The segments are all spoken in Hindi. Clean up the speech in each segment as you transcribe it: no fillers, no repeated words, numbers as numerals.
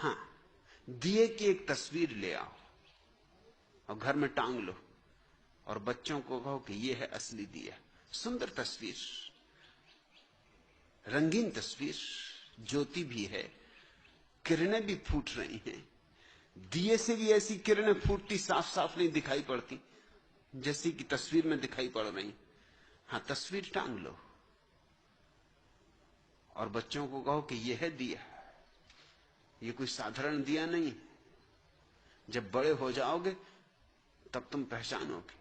हां, दिए की एक तस्वीर ले आओ और घर में टांग लो और बच्चों को कहो कि यह है असली दिया। सुंदर तस्वीर, रंगीन तस्वीर, ज्योति भी है, किरणें भी फूट रही हैं। दिए से भी ऐसी किरणें फूटती साफ साफ नहीं दिखाई पड़ती जैसी कि तस्वीर में दिखाई पड़ रही। हां, तस्वीर टांग लो और बच्चों को कहो कि यह है दिया, यह कोई साधारण दिया नहीं। जब बड़े हो जाओगे तब तुम पहचानोगे।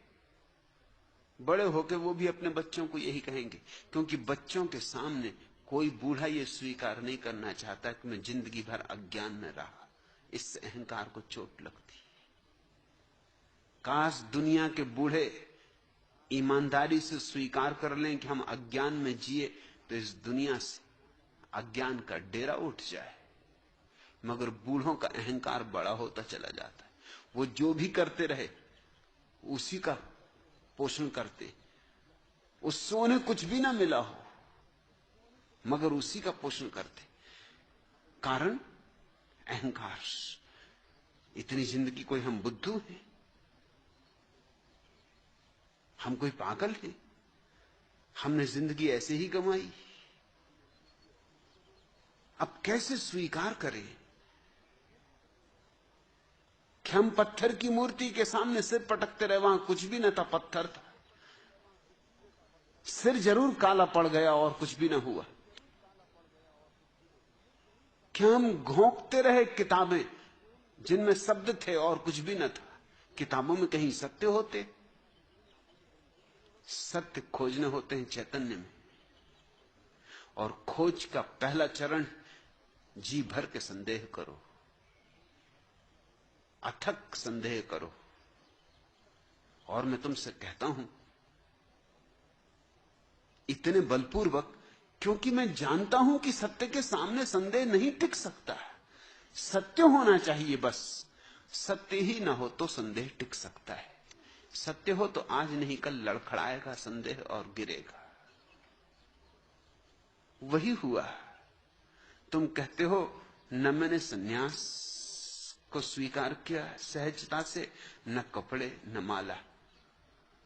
बड़े होके वो भी अपने बच्चों को यही कहेंगे, क्योंकि बच्चों के सामने कोई बूढ़ा ये स्वीकार नहीं करना चाहता कि मैं जिंदगी भर अज्ञान में रहा। इससे अहंकार को चोट लगती। काश दुनिया के बूढ़े ईमानदारी से स्वीकार कर लें कि हम अज्ञान में जिए, तो इस दुनिया से अज्ञान का डेरा उठ जाए। मगर बूढ़ों का अहंकार बड़ा होता चला जाता है। वो जो भी करते रहे उसी का पोषण करते। उससे उन्हें कुछ भी ना मिला हो मगर उसी का पोषण करते। कारण अहंकार। इतनी जिंदगी कोई हम बुद्धू हैं? हम कोई पागल हैं? हमने जिंदगी ऐसे ही गंवाई। अब कैसे स्वीकार करें कि हम पत्थर की मूर्ति के सामने सिर पटकते रहे, वहां कुछ भी न था, पत्थर था। सिर जरूर काला पड़ गया और कुछ भी ना हुआ। क्या हम घोंकते रहे किताबें जिनमें शब्द थे और कुछ भी न था? किताबों में कहीं सत्य होते? सत्य खोजने होते हैं चैतन्य में, और खोज का पहला चरण जी भर के संदेह करो, अथक संदेह करो। और मैं तुमसे कहता हूं इतने बलपूर्वक, क्योंकि मैं जानता हूं कि सत्य के सामने संदेह नहीं टिक सकता। सत्य होना चाहिए बस। सत्य ही ना हो तो संदेह टिक सकता है। सत्य हो तो आज नहीं कल लड़खड़ाएगा संदेह और गिरेगा। वही हुआ। तुम कहते हो न मैंने सन्यास को स्वीकार किया सहजता से, न कपड़े न माला।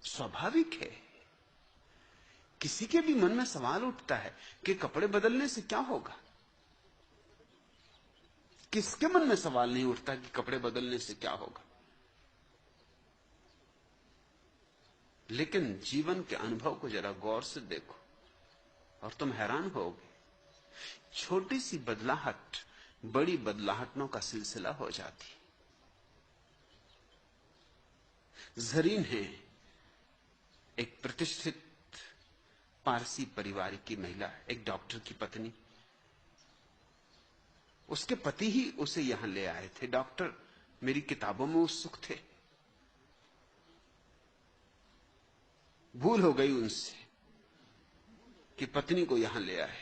स्वाभाविक है। किसी के भी मन में सवाल उठता है कि कपड़े बदलने से क्या होगा। किसके मन में सवाल नहीं उठता कि कपड़े बदलने से क्या होगा? लेकिन जीवन के अनुभव को जरा गौर से देखो और तुम हैरान होगे। छोटी सी बदलाहट बड़ी बदलाहटों का सिलसिला हो जाती। जरीन है एक प्रतिष्ठित पारसी परिवार की महिला, एक डॉक्टर की पत्नी। उसके पति ही उसे यहां ले आए थे। डॉक्टर मेरी किताबों में उत्सुक थे। भूल हो गई उनसे कि पत्नी को यहां ले आए,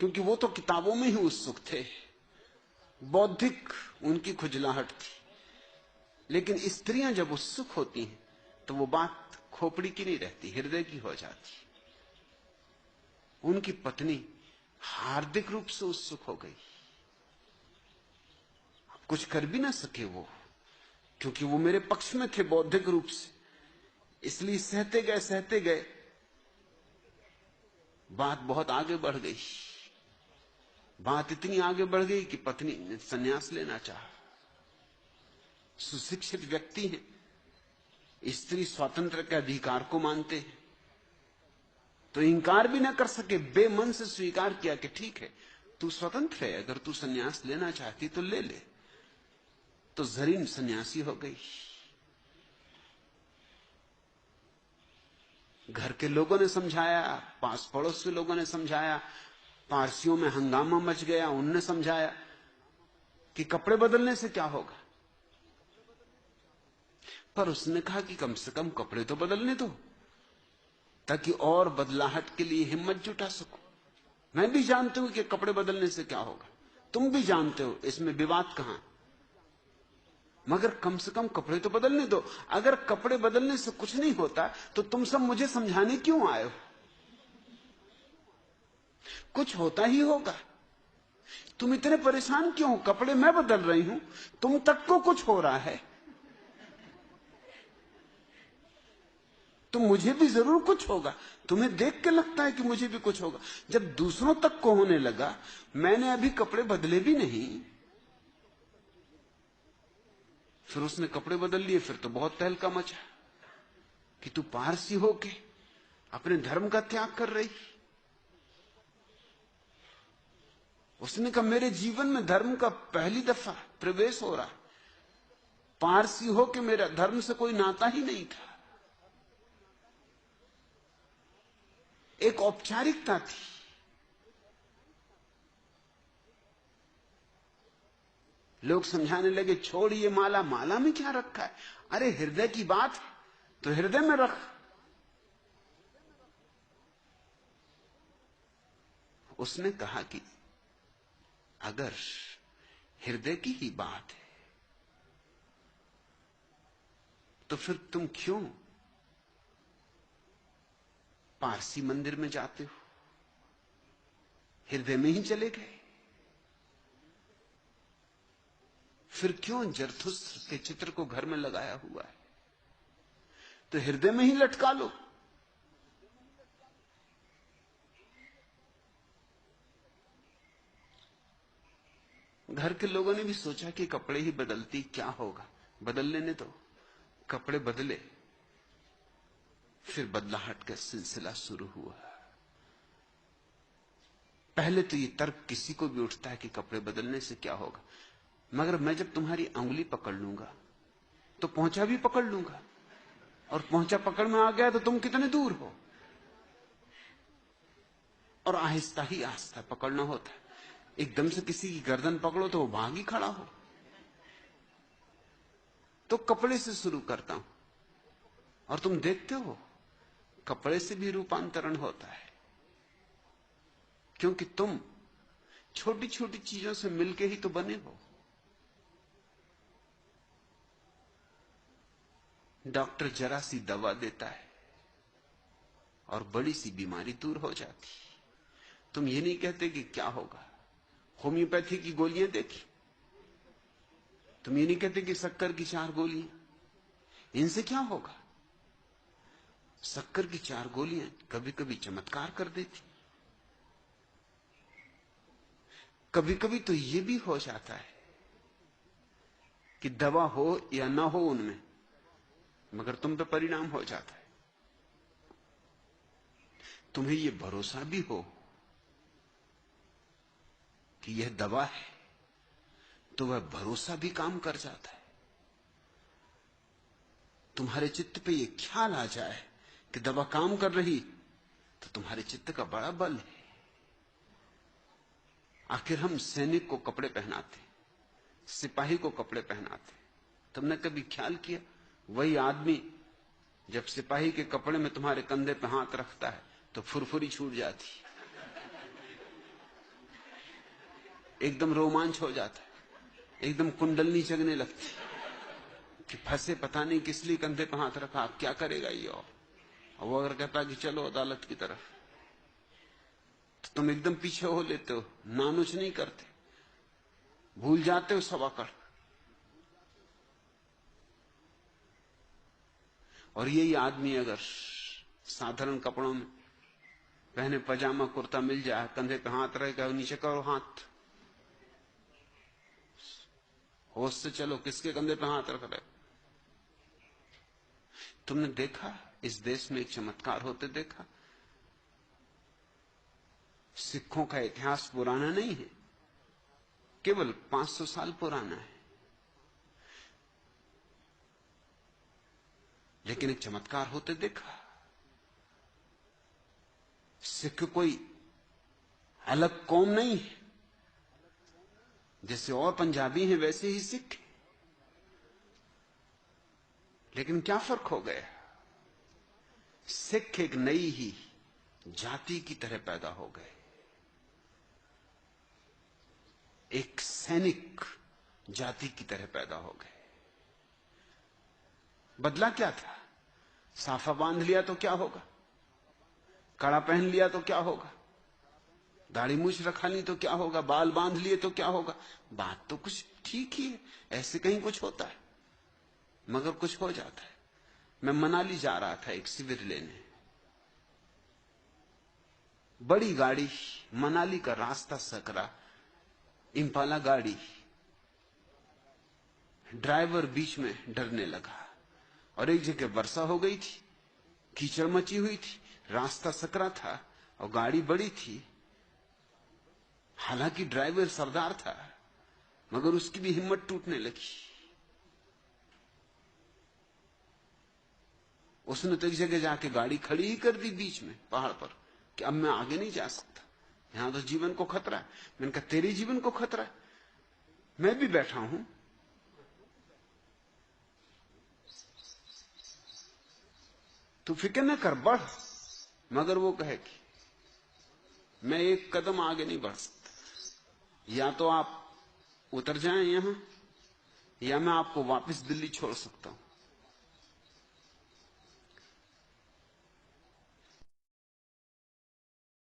क्योंकि वो तो किताबों में ही उत्सुक थे। बौद्धिक उनकी खुजलाहट थी। लेकिन स्त्रियां जब उत्सुक होती हैं तो वो बात खोपड़ी की नहीं रहती, हृदय की हो जाती। उनकी पत्नी हार्दिक रूप से उत्सुक हो गई। कुछ कर भी ना सके वो, क्योंकि वो मेरे पक्ष में थे बौद्धिक रूप से। इसलिए सहते गए बात बहुत आगे बढ़ गई। बात इतनी आगे बढ़ गई कि पत्नी ने संन्यास लेना चाहा। सुशिक्षित व्यक्ति है, स्त्री स्वतंत्र के अधिकार को मानते हैं, तो इंकार भी ना कर सके। बेमन से स्वीकार किया कि ठीक है, तू स्वतंत्र है, अगर तू संन्यास लेना चाहती तो ले ले। तो जरीन सन्यासी हो गई। घर के लोगों ने समझाया, पास पड़ोस के लोगों ने समझाया, पारसियों में हंगामा मच गया। उनने समझाया कि कपड़े बदलने से क्या होगा। पर उसने कहा कि कम से कम कपड़े तो बदलने दो, ताकि और बदलाहट के लिए हिम्मत जुटा सको। मैं भी जानती हूं कि कपड़े बदलने से क्या होगा, तुम भी जानते हो, इसमें विवाद कहां। मगर कम से कम कपड़े तो बदलने दो। अगर कपड़े बदलने से कुछ नहीं होता तो तुम सब मुझे समझाने क्यों आए हो? कुछ होता ही होगा। तुम इतने परेशान क्यों हो? कपड़े मैं बदल रही हूं, तुम तक को कुछ हो रहा है तो मुझे भी जरूर कुछ होगा। तुम्हें देख के लगता है कि मुझे भी कुछ होगा। जब दूसरों तक को होने लगा, मैंने अभी कपड़े बदले भी नहीं, फिर उसने कपड़े बदल लिए, फिर तो बहुत तहलका मचा कि तू पारसी होके अपने धर्म का त्याग कर रही। उसने कहा मेरे जीवन में धर्म का पहली दफा प्रवेश हो रहा, पारसी होके मेरा धर्म से कोई नाता ही नहीं था, एक औपचारिकता थी। लोग समझाने लगे छोड़ ये माला, माला में क्या रखा है? अरे हृदय की बात है तो हृदय में रख। उसने कहा कि अगर हृदय की ही बात है तो फिर तुम क्यों पारसी मंदिर में जाते हो? हृदय में ही चले गए। फिर क्यों जरथुस्त्र के चित्र को घर में लगाया हुआ है? तो हृदय में ही लटका लो। घर के लोगों ने भी सोचा कि कपड़े ही बदलती क्या होगा, बदल लेने दो। कपड़े बदले, फिर बदलाहट का सिलसिला शुरू हुआ। पहले तो ये तर्क किसी को भी उठता है कि कपड़े बदलने से क्या होगा, मगर मैं जब तुम्हारी अंगुली पकड़ लूंगा तो पहुंचा भी पकड़ लूंगा, और पहुंचा पकड़ में आ गया तो तुम कितने दूर हो। और आहिस्ता ही आहिस्ता पकड़ना होता है। एकदम से किसी की गर्दन पकड़ो तो वो भाग ही खड़ा हो। तो कपड़े से शुरू करता हूं, और तुम देखते हो कपड़े से भी रूपांतरण होता है, क्योंकि तुम छोटी छोटी चीजों से मिलके ही तो बने हो। डॉक्टर जरा सी दवा देता है और बड़ी सी बीमारी दूर हो जाती। तुम ये नहीं कहते कि क्या होगा, होम्योपैथी की गोलियां देखी। तुम ये नहीं कहते कि शक्कर की 4 गोलियां, इनसे क्या होगा। शक्कर की 4 गोलियां कभी कभी चमत्कार कर देती। कभी कभी तो यह भी हो जाता है कि दवा हो या ना हो उनमें, मगर तुम पे परिणाम हो जाता है। तुम्हें यह भरोसा भी हो कि यह दवा है, तो वह भरोसा भी काम कर जाता है। तुम्हारे चित्त पे यह ख्याल आ जाए कि दवा काम कर रही, तो तुम्हारे चित्त का बड़ा बल है। आखिर हम सैनिक को कपड़े पहनाते, सिपाही को कपड़े पहनाते। तुमने कभी ख्याल किया, वही आदमी जब सिपाही के कपड़े में तुम्हारे कंधे पे हाथ रखता है तो फुरफुरी छूट जाती, एकदम रोमांच हो जाता है, एकदम कुंडलनी जगने लगती कि फंसे पता नहीं किस लिए कंधे पे हाथ रखा, आप क्या करेगा ये। और वो अगर कहता कि चलो अदालत की तरफ, तो तुम एकदम पीछे हो लेते हो, नानुच नहीं करते, भूल जाते हो सब अकड़। और यही आदमी अगर साधारण कपड़ों में पहने, पजामा कुर्ता मिल जाए, कंधे पे हाथ रहेगा, नीचे करो हाथ, होश से चलो, किसके कंधे पे हाथ रख रहे। तुमने देखा इस देश में एक चमत्कार होते देखा। सिखों का इतिहास पुराना नहीं है, केवल 500 साल पुराना है, लेकिन एक चमत्कार होते देखा। सिख कोई अलग कौम नहीं है, जैसे और पंजाबी हैं वैसे ही सिख। लेकिन क्या फर्क हो गया, सिख एक नई ही जाति की तरह पैदा हो गए, एक सैनिक जाति की तरह पैदा हो गए। बदला क्या था, साफा बांध लिया तो क्या होगा, कड़ा पहन लिया तो क्या होगा, दाढ़ी मूछ रखा नहीं तो क्या होगा, बाल बांध लिए तो क्या होगा। बात तो कुछ ठीक ही है, ऐसे कहीं कुछ होता है, मगर कुछ हो जाता है। मैं मनाली जा रहा था एक शिविर लेने, बड़ी गाड़ी, मनाली का रास्ता सकरा, इंपाला गाड़ी, ड्राइवर बीच में डरने लगा और एक जगह वर्षा हो गई थी, कीचड़ मची हुई थी, रास्ता सकरा था और गाड़ी बड़ी थी। हालांकि ड्राइवर सरदार था, मगर उसकी भी हिम्मत टूटने लगी। उसने तो एक जगह जाके गाड़ी खड़ी ही कर दी बीच में पहाड़ पर कि अब मैं आगे नहीं जा सकता, यहां तो जीवन को खतरा है। मैंने कहा तेरे जीवन को खतरा है, मैं भी बैठा हूं, तू फिक्र न कर, बढ़। मगर वो कहे कि मैं एक कदम आगे नहीं बढ़ सकता, या तो आप उतर जाएं यहां, या मैं आपको वापस दिल्ली छोड़ सकता हूं।